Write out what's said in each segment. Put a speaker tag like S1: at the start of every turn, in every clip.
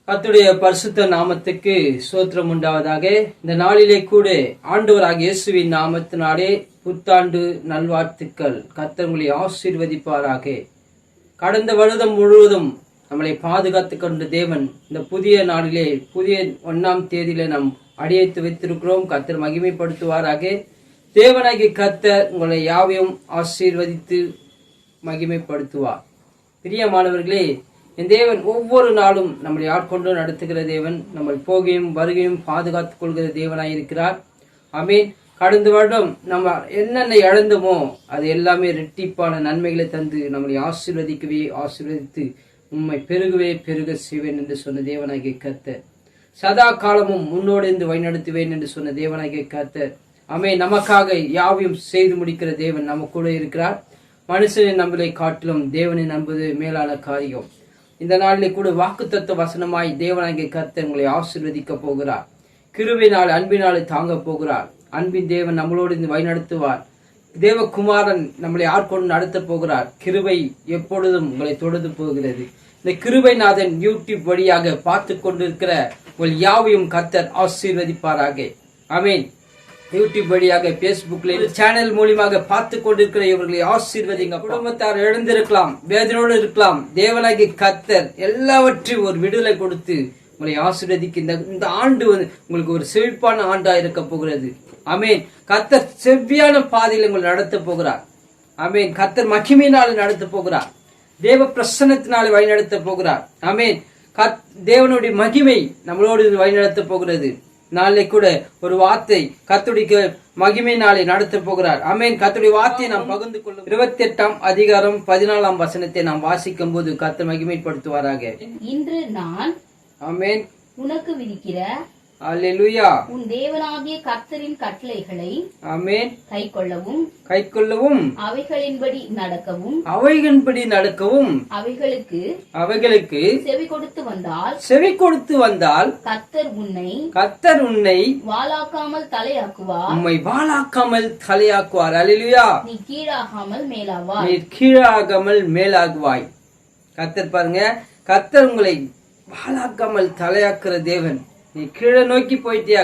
S1: கர்த்தருடைய பரிசுத்த நாமத்துக்கு ஸ்தோத்திரம் உண்டாவதாக. இந்த நாளிலே கூட ஆண்டவராகிய இயேசுவின் நாமத்தினாலே புத்தாண்டு நல்வாழ்த்துக்கள். கர்த்தர் உங்களை ஆசீர்வதிப்பாராக. கடந்த வருடம் முழுவதும் நம்மளை பாதுகாத்து கொண்ட தேவன் இந்த புதிய நாளிலே புதிய 1ஆம் தேதியில நாம் அடியெடுத்து வைத்திருக்கிறோம். கர்த்தர் மகிமைப்படுத்துவாராக. தேவனாகிய கர்த்தர் உங்களை யாவையும் ஆசீர்வதித்து மகிமைப்படுத்துவார். பிரியமானவர்களே, என் தேவன் ஒவ்வொரு நாளும் நம்மளை ஆட்கொண்டு நடத்துகிற தேவன், நம்ம போகையும் வருகையும் பாதுகாத்துக் கொள்கிற தேவனாயிருக்கிறார். ஆமீன். கடந்த வருடம் நம்ம என்னென்ன இழந்தோமோ அது எல்லாமே இரட்டிப்பான நன்மைகளை தந்து நம்மளை ஆசீர்வதித்து உம்மை பெருக செய்வேன் என்று சொன்ன தேவனாகிய கர்த்தர். சதா காலமும் முன்னோடு இருந்து வழிநடத்துவேன் என்று சொன்ன தேவனாகிய கர்த்தர். ஆமென். நமக்காக யாவையும் செய்து முடிக்கிற தேவன் நம்ம கூட இருக்கிறார். மனுஷனை நம்பலை காட்டிலும் தேவனை நம்புவது மேலான காரியம். இந்த நாளிலே கூட வாக்குத்தத்த வசனமாய் தேவனாகிய கர்த்தர் உங்களை ஆசீர்வதிக்க போகிறார். கிருபையினால் அன்பினாலே தாங்க போகிறார். அன்பின் தேவன் நம்மளோடு இருந்து வழிநடத்துவார். தேவகுமாரன் நம்மளை ஆட்கொண்டு நடத்த போகிறார். கிருபை எப்பொழுதும் உங்களை தொடர்ந்து போகிறது. இந்த கிருபைநாதன் யூடியூப் வழியாக பார்த்து கொண்டிருக்கிற உங்கள் யாவையும் கர்த்தர் ஆசீர்வதிப்பாராக. ஆமென். யூடியூப் வழியாக பேஸ்புக்ல சேனல் மூலியமாக பார்த்து கொண்டிருக்கிற இவர்களை ஆசீர்வதிங்க. குடும்பத்தார் எழுந்திருக்கலாம், வேதனோடு இருக்கலாம். தேவனாகிய கர்த்தர் எல்லாவற்றையும் ஒரு விடுதலை கொடுத்து உங்களை ஆசீர்வதிக்க இந்த ஆண்டு உங்களுக்கு ஒரு செழிப்பான ஆண்டா இருக்க போகிறது. ஆமென். கர்த்தர் செவ்வியான பாதையில் உங்களை நடத்த போகிறார். ஆமென். கர்த்தர் மகிமையினால் நடத்த போகிறார். தேவ பிரசன்னத்தினால வழிநடத்த போகிறார். ஆமென். தேவனுடைய மகிமை நம்மளோடு வழிநடத்த போகிறது. நாளை கூட ஒரு வார்த்தை கர்த்தருடைய மகிமையினாலே நடத்த போகிறார். ஆமென். கர்த்தருடைய வார்த்தையை நாம் பகிர்ந்து கொள்ளும் 28ஆம் அதிகாரம் 14ஆம் வசனத்தை நாம் வாசிக்கும் போது கர்த்தர் மகிமைப்படுத்துவாராக.
S2: இன்று நான்
S1: ஆமென்
S2: உனக்கு விதிக்கிற
S1: அல்லேலூயா
S2: உன் தேவனாகிய கர்த்தரின் கட்டளைகளை
S1: ஆமென்
S2: கைக்கொள்ளவும் அவைகளின்படி நடக்கவும் அவைகளுக்கு செவி கொடுத்து வந்தால் கர்த்தர் உன்னை வாளாக்காமல் தலையாக்குவார்.
S1: உம்மை வாளாக்காமல் தலையாக்குவார். அல்லேலூயா.
S2: நீ கீழாகாமல் மேலாகுவாய்.
S1: கர்த்தர் பாருங்க, கர்த்தர் உங்களை வாளாக்காமல் தலையாக்குற தேவன். நீ கீழே நோக்கி போயிட்டியா?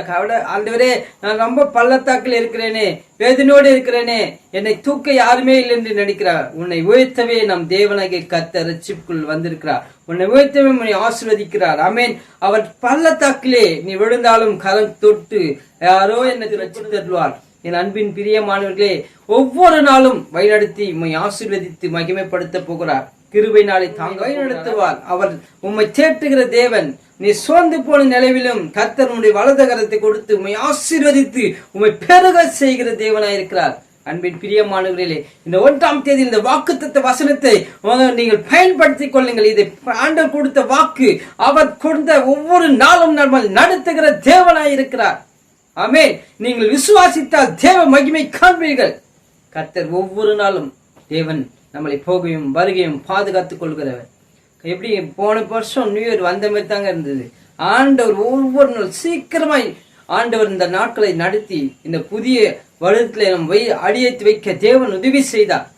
S1: ஆண்டவரே, நான் ரொம்ப பள்ளத்தாக்கில் இருக்கிறேனே, வேதனோடு இருக்கிறேனே, என்னை தூக்க யாருமே இல்லை என்று நினைக்கிறார். உன்னை உயர்த்தவே நம் தேவனாகிய கர்த்தர் ரட்சிப்புக்குள் வந்திருக்கிறார். உன்னை உயர்த்தவே உன்னை ஆசீர்வதிக்கிறார். ஆமென். அவர் பள்ளத்தாக்கிலே நீ விழுந்தாலும் கரம் தொட்டு யாரோ என்னை ரட்சித்து தருவார். என் அன்பின் பிரியமானவர்களே, ஒவ்வொரு நாளும் வழிநடத்தி உம்மை ஆசீர்வதித்து மகிமைப்படுத்த போகிறார். கிருபையினாலே தாங்க வழிநடத்துவார். அவர் உம்மை தேற்றுகிற தேவன். நீ சோர்ந்து போன நிலையிலும் கர்த்தர் உம்முடைய வலது கரத்தை கொடுத்து உம்மை ஆசீர்வதித்து உம்மை பெருக செய்கிற தேவனாயிருக்கிறார். அன்பின் பிரியமானவர்களே, இந்த 1ஆம் தேதி இந்த வாக்குத்தத்த வசனத்தை நீங்கள் பயன்படுத்திக் கொள்ளுங்கள். இதை ஆண்டவர் கொடுத்த வாக்கு. அவர் கொடுத்த ஒவ்வொரு நாளும் நம்ம நடத்துகிற தேவனாயிருக்கிறார். ஆமென். நீங்கள் விசுவாசித்தால் தேவ மகிமை காண்பீர்கள். கர்த்தர் ஒவ்வொரு நாளும் தேவன் நம்மளை போகையும் வருகையும் பாதுகாத்துக் கொள்கிறவர். எப்படி போன வருஷம் நியூ இயர் வந்த மாதிரி தாங்க இருந்தது. ஆண்டவர் ஒவ்வொரு நாள் சீக்கிரமாய் ஆண்டவர் இந்த நாட்களை நடத்தி இந்த புதிய வருடத்துல நம்ம அடியெடுத்து வைக்க தேவன் உதவி செய்தார்.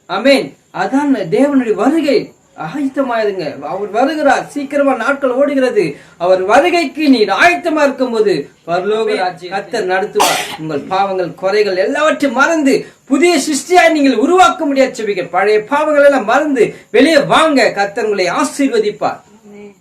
S1: ஆமென். அதான் தேவனுடைய வருகை. ஆயத்தமாயிருங்க. அவர் வருகிறார். சீக்கிரமா நாட்கள் ஓடுகிறது. அவர் வருகைக்கு நீ ஆயத்தமா இருக்கும் போது பரலோக ராஜ்யம் கர்த்தர் நடத்துவார். உங்கள் பாவங்கள் குறைகள் எல்லாவற்றையும் மறந்து புதிய சிருஷ்டியாய் நீங்கள் உருவாக்க முடியாது. பழைய பாவங்கள் எல்லாம் மறந்து வெளியே வாங்க. கர்த்தர் உங்களை ஆசீர்வதிப்பார்.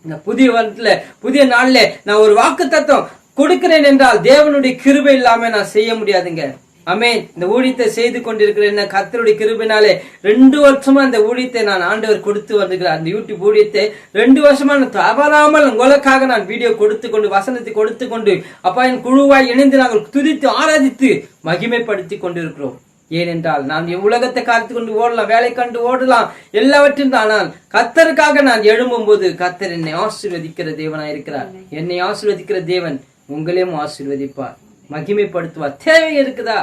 S1: இந்த புதிய வருடத்துல புதிய நாள்ல நான் ஒரு வாக்கு தத்தம் கொடுக்கிறேன் என்றால் தேவனுடைய கிருபை இல்லாம நான் செய்ய முடியாதுங்க. ஆமென். இந்த ஊழியத்தை செய்து கொண்டிருக்கிறேன். கர்த்தருடைய கிருபையினாலே 2 வருஷமா இந்த ஊழியத்தை நான் ஆண்டவர் கொடுத்து வருகிறார். அந்த யூடியூப் ஊழியத்தை 2 வருஷமா தவறாமல் உங்களுக்காக நான் வீடியோ கொடுத்து கொண்டு வசனத்தை கொடுத்து கொண்டு அப்பா என் குழுவாய் இணைந்து நாங்கள் துதித்து ஆராதித்து மகிமைப்படுத்தி கொண்டிருக்கிறோம். ஏனென்றால் நான் உலகத்தை காத்து கொண்டு ஓடலாம், வேலை கண்டு ஓடலாம், எல்லாவற்றையும் ஆனால் கர்த்தருக்காக நான் எழும்பும் போது கர்த்தர் என்னை ஆசீர்வதிக்கிற தேவனாயிருக்கிறார். என்னை ஆசீர்வதிக்கிற தேவன் உங்களையும் ஆசீர்வதிப்பார், மகிமைப்படுத்துவார். தேவை இருக்குதா?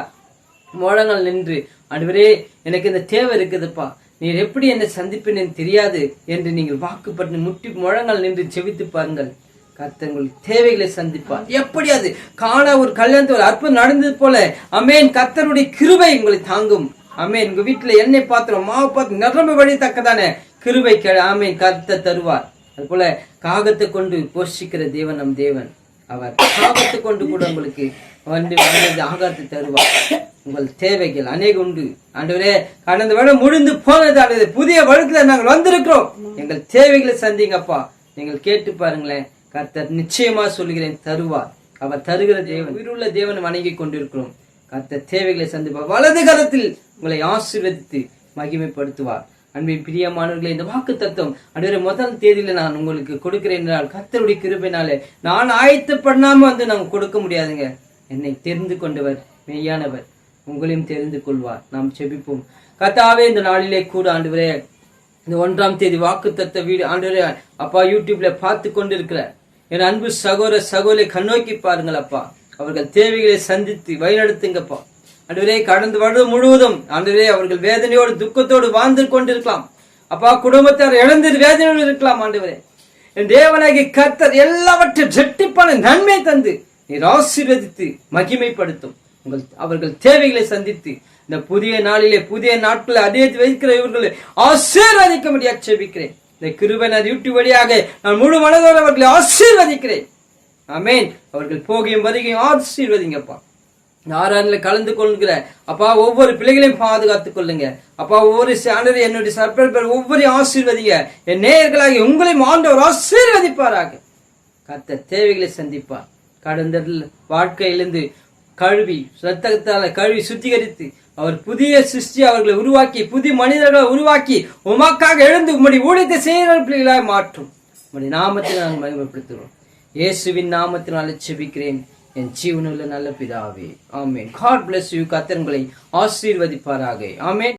S1: முழங்கள் நின்று ஆண்டவரே எனக்கு இந்த தேவை இருக்குதுப்பா, நீர் எப்படி என்னை சந்திப்பேன்னு தெரியாது என்று நீங்கள் வாக்குப்பட்டு முட்டி முழங்கள் நின்று செவித்து பாருங்கள். கர்த்தர் உங்கள் தேவைகளை சந்திப்பார். எப்படி அது ஒரு கல்யாணத்தில் ஒரு அற்புதம் நடந்தது போல ஆமென். கர்த்தருடைய கிருபை உங்களை தாங்கும். ஆமென். உங்க வீட்டுல எண்ணெய் பாத்திரம் மாவு பாத்திரம் நிரம்ப வழித்தக்கதானே கிருபை ஆமென் கர்த்தர் தருவார். அது போல காகத்தை கொண்டு போஷிக்கிற தேவன் நம் தேவன். அவர் காகத்தை கொண்டு கூட உங்களுக்கு ஆகாரத்தை தருவார். உங்கள் தேவைகள் அநேக உண்டு. ஆண்டவரே, கடந்த வருடம் முடிந்து போனது, புதிய வருடத்துல நாங்கள் வந்திருக்கிறோம், எங்கள் தேவைகளை சந்திங்கப்பா. நீங்கள் கேட்டு பாருங்களேன், கர்த்தர் நிச்சயமா சொல்லுகிறேன் தருவார். அவர் தருகிற தேவன், உயிருள்ள தேவனை வணங்கி கொண்டிருக்கிறோம். கர்த்தர் தேவைகளை சந்திப்பார். வலது கரத்தில் உங்களை ஆசீர்வதித்து மகிமைப்படுத்துவார். அன்பின் பிரியமானவர்களே, இந்த வாக்கு தத்துவம் அன்றைய முதல் தேதியில நான் உங்களுக்கு கொடுக்கிறேன் என்றால் கர்த்தருடைய கிருபையினாலே நான் ஆயத்தப்படாம நாங்க கொடுக்க முடியாதுங்க. என்னை தெரிந்து கொண்டவர் மெய்யானவர், உங்களையும் தெரிந்து கொள்வார். நாம் செபிப்போம். கர்த்தாவே, இந்த நாளிலே கூட ஆண்டவரே, இந்த 1ஆம் தேதி வாக்கு தத்துவ வீடு ஆண்டவரே அப்பா யூடியூப்ல பார்த்து கொண்டிருக்கிற என் அன்பு சகோதர சகோதரி கண்ணோக்கி பாருங்கள் அப்பா. அவர்கள் தேவைகளை சந்தித்து வழிநடத்துங்கப்பா. ஆண்டவரே, கடந்த வருடம் முழுவதும் ஆண்டவரே அவர்கள் வேதனையோடு துக்கத்தோடு வாழ்ந்து கொண்டிருக்கலாம் அப்பா. குடும்பத்தார் இழந்து வேதனையோடு இருக்கலாம். ஆண்டவரே, என் தேவனாகிய கர்த்தர் எல்லாவற்றையும் இரட்டிப்பான நன்மை தந்து நீர் ஆசீர்வதித்து மகிமைப்படுத்தும். அவர்கள் தேவைகளை சந்தித்து இந்த புதிய நாளிலே புதிய நாட்களை அடைத்து வைக்கிற இவர்களை ஆசீர்வதிக்க முடியாது செபிக்கிறேன். இந்த கிருபையினர் யூடியூப் வழியாக நான் முழு மனதோடு அவர்களை ஆசீர்வதிக்கிறேன். ஆமென். அவர்கள் போகையும் வருகையும் ஆசீர்வதிங்கப்பா. ஆராதனையில கலந்து கொள்கிற அப்பா ஒவ்வொரு பிள்ளைகளையும் பாதுகாத்துக் கொள்ளுங்க அப்பா. ஒவ்வொரு சாண்டரை என்னுடைய சர்பர் ஒவ்வொரு ஆசீர்வதிங்க. என் நேயர்களாகி உங்களையும் ஆண்டவர் ஆசீர்வதிப்பாராக. கர்த்தர் தேவைகளை சந்திப்பார். கடந்த வாழ்க்கையிலிருந்து கழுவி ரத்தத்தால கழுவி சுத்திகரித்து அவர் புதிய சிருஷ்டி அவர்களை உருவாக்கி புதிய மனிதர்களை உருவாக்கி உமக்காக எழுந்து உம்முடைய ஊழியத்தை செய்கிற பிள்ளைகளாக மாற்றும். உம்முடைய நாமத்தில் நாங்கள் மகிமைப்படுத்துகிறோம். இயேசுவின் நாமத்தினால செபிக்கிறேன் என் ஜீவனுள்ள நல்ல பிதாவே. ஆமென். God bless you. கர்த்தர் உங்களை ஆசீர்வதிப்பாராக. ஆமென்.